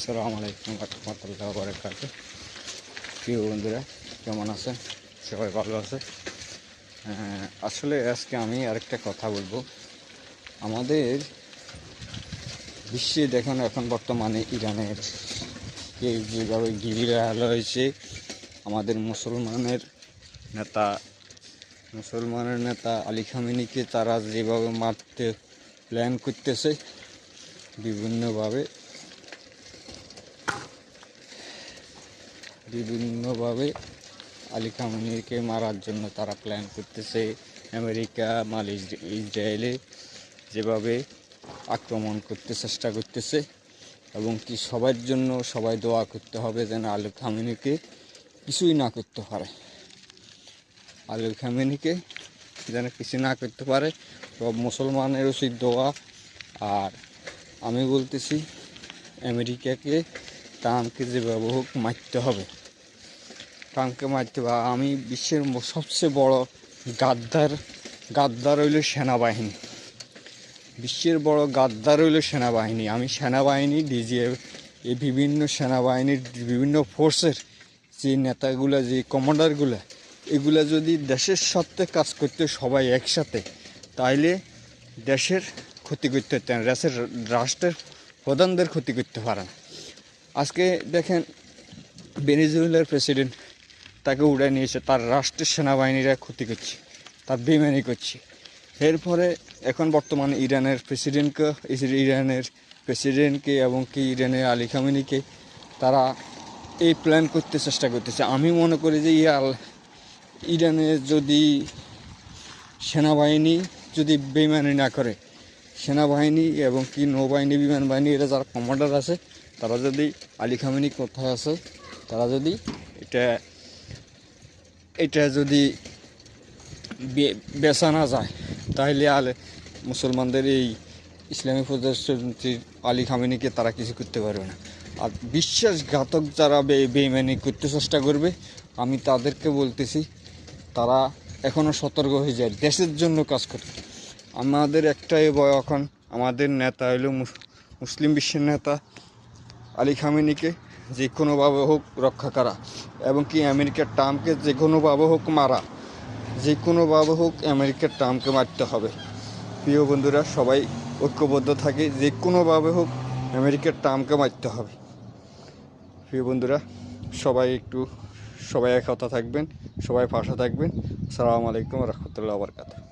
আসসালামু আলাইকুম রহমতুল্লাহি ওয়া বারাকাতুহু। প্রিয় বন্ধুরা, কেমন আছেন? সবাই ভালো আছে? আসলে আজকে আমি আরেকটা কথা বলবো। আমাদের বিশ্বে দেখুন, এখন বর্তমানে ইরানের যেভাবে গিরিরা হয়েছে, আমাদের মুসলমানের নেতা আলী খামেনিকে তারা যেভাবে মারতে প্ল্যান করতেছে, বিভিন্নভাবে আলী খামেনিকে মারার জন্য তারা প্ল্যান করতেছে। আমেরিকা ইসরায়েলে যেভাবে আক্রমণ করতে চেষ্টা করতেছে, এবং কি সবার জন্য সবাই দোয়া করতে হবে যেন আলী খামেনিকে কিছুই না করতে পারে, আলী খামেনিকে যেন কিছু না করতে পারে। সব মুসলমানের উচিত দোয়া। আর আমি বলতেছি, আমেরিকাকে ট্রাম্পকে যেভাবে হোক মারতে হবে, ট্রাম্পকে মারতে হবে। আমি বিশ্বের সবচেয়ে বড় গাদ্দার হইল সেনাবাহিনী। বিশ্বের বড় গাদ্দার হইল সেনাবাহিনী। আমি সেনাবাহিনী, ডিজিএফ, এই বিভিন্ন সেনাবাহিনীর বিভিন্ন ফোর্সের যে নেতাগুলো, যে কমান্ডারগুলো, এগুলা যদি দেশের স্বার্থে কাজ করতে সবাই একসাথে, তাইলে দেশের ক্ষতি করতে পারতেন, রাষ্ট্রের প্রধানদের ক্ষতি করতে পারেন। আজকে দেখেন, ভেনেজুয়েলার প্রেসিডেন্ট, তাকে উড়ে নিয়েছে, তার রাষ্ট্রের সেনাবাহিনীরা ক্ষতি করছে, তার বেইমানি করছে। এরপরে এখন বর্তমানে ইরানের প্রেসিডেন্টকে এবং কি ইরানের আলী খামেনিকে তারা এই প্ল্যান করতে চেষ্টা করতেছে। আমি মনে করি যে ইরানের যদি সেনাবাহিনী যদি বেইমানি না করে, সেনাবাহিনী এবং কি নৌবাহিনী, বিমান বাহিনী, এরা যারা কমান্ডার আছে, তারা যদি আলী খামেনি কোথায় আছে, তারা যদি এটা যদি বেচা না যায়, তাহলে মুসলমানদের এই ইসলামী প্রজাতন্ত্রী আলী খামেনিকে তারা কিছু করতে পারবে না। আর বিশ্বাসঘাতক যারা বেইমানি করতে চেষ্টা করবে, আমি তাদেরকে বলতেছি, তারা এখনও সতর্ক হয়ে যায়, দেশের জন্য কাজ করে। আমাদের একটাই ভয়, এখন আমাদের নেতা হইল মুসলিম বিশ্বের নেতা আলী খামেনিকে যে কোনোভাবে হোক রক্ষা করা, এবং কি আমেরিকার ট্রাম্পকে যে কোনোভাবে হোক মারা, যে কোনোভাবে হোক আমেরিকার ট্রাম্পকে মারতে হবে। প্রিয় বন্ধুরা, সবাই ঐক্যবদ্ধ থাকে, যে কোনোভাবে হোক আমেরিকার ট্রাম্পকে মারতে হবে। প্রিয় বন্ধুরা, সবাই একতা থাকবেন, সবাই পাশে থাকবেন। আসসালামু আলাইকুম রহমতুল্লাহি ওয়া বারাকাতুহু।